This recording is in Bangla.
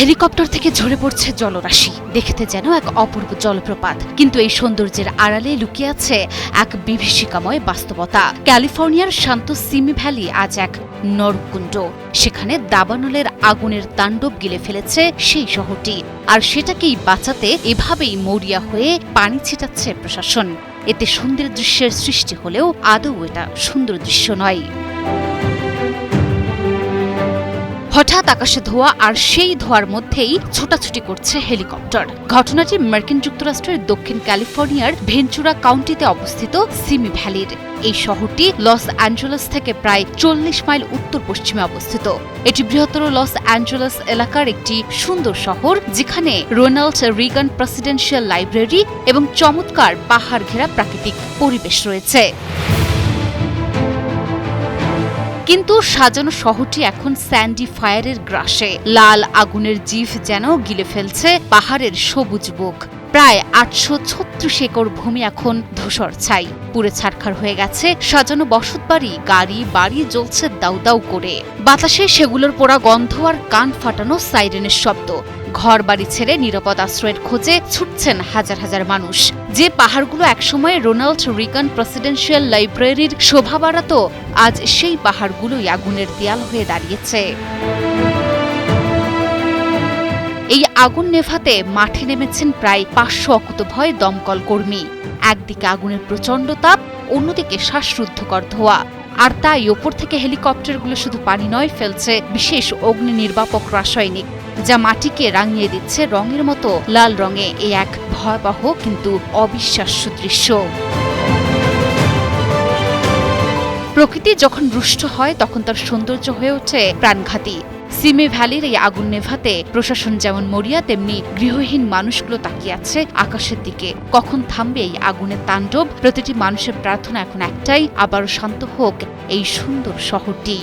হেলিকপ্টার থেকে ঝরে পড়ছে জলরাশি, দেখতে যেন এক অপূর্ব জলপ্রপাত, কিন্তু এই সৌন্দর্যের আড়ালে লুকিয়ে আছে এক বিভীষিকাময় বাস্তবতা। ক্যালিফোর্নিয়ার শান্ত সিমি ভ্যালি আজ এক নরকুণ্ড। সেখানে দাবানলের আগুনের তাণ্ডব গিলে ফেলেছে সেই শহরটি, আর সেটাকেই বাঁচাতে এভাবেই মরিয়া হয়ে পানি ছিটাচ্ছে প্রশাসন। এতে সুন্দর দৃশ্যের সৃষ্টি হলেও আদৌ এটা সুন্দর দৃশ্য নয়। হঠাৎ আকাশে ধোঁয়া, আর সেই ধোঁয়ার মধ্যেই ছোটাছুটি করছে হেলিকপ্টার। ঘটনাটি মার্কিন যুক্তরাষ্ট্রের দক্ষিণ ক্যালিফোর্নিয়ার ভেঞ্চুরা কাউন্টিতে অবস্থিত সিমি ভ্যালির। এই শহরটি লস অ্যাঞ্জেলেস থেকে প্রায় 40 মাইল উত্তর পশ্চিমে অবস্থিত। এটি বৃহত্তর লস অ্যাঞ্জেলেস এলাকার একটি সুন্দর শহর, যেখানে রোনাল্ড রিগান প্রেসিডেন্সিয়াল লাইব্রেরি এবং চমৎকার পাহাড় ঘেরা প্রাকৃতিক পরিবেশ রয়েছে। কিন্তু সাজানো শহরটি এখন স্যান্ডি ফায়ারের গ্রাসে। লাল আগুনের জিভ যেন গিলে ফেলছে পাহাড়ের সবুজ বুক। প্রায় 836 একর ভূমি এখন ধূসর ছাই, পুড়ে ছারখার হয়ে গেছে সাজানো বসতবাড়ি, গাড়ি বাড়ি জ্বলছে দাউ দাউ করে। বাতাসে সেগুলোর পোড়া গন্ধ আর কান ফাটানো সাইরেনের শব্দ। ঘর বাড়ি ছেড়ে নিরাপদ আশ্রয়ের খোঁজে ছুটছেন হাজার হাজার মানুষ। যে পাহাড়গুলো একসময় রোনাল্ড রিগান প্রেসিডেন্সিয়াল লাইব্রেরির শোভা বাড়াত, আজ সেই পাহাড়গুলোই আগুনের দেয়াল হয়ে দাঁড়িয়েছে। এই আগুন নেভাতে মাঠে নেমেছেন প্রায় 500 অকুতভয় দমকল কর্মী। একদিকে আগুনের প্রচণ্ড তাপ, অন্যদিকে শ্বাসরুদ্ধকর ধোঁয়া। আর তাই ওপর থেকে হেলিকপ্টারগুলো শুধু পানি নয়, ফেলছে বিশেষ অগ্নি নির্বাপক রাসায়নিক, যা মাটিকে রাঙিয়ে দিচ্ছে রঙের মতো লাল রঙে। এই এক ভয়াবহ কিন্তু অবিশ্বাস্য দৃশ্য। প্রকৃতি যখন রুষ্ট হয়, তখন তার সৌন্দর্য হয়ে ওঠে প্রাণঘাতী। সিমি ভ্যালির এই আগুন নেভাতে প্রশাসন যেমন মরিয়া, তেমনি গৃহহীন মানুষগুলো তাকিয়ে আছে আকাশের দিকে। কখন থামবে এই আগুনের তাণ্ডব? প্রতিটি মানুষের প্রার্থনা এখন একটাই, আবারও শান্ত হোক এই সুন্দর শহরটি।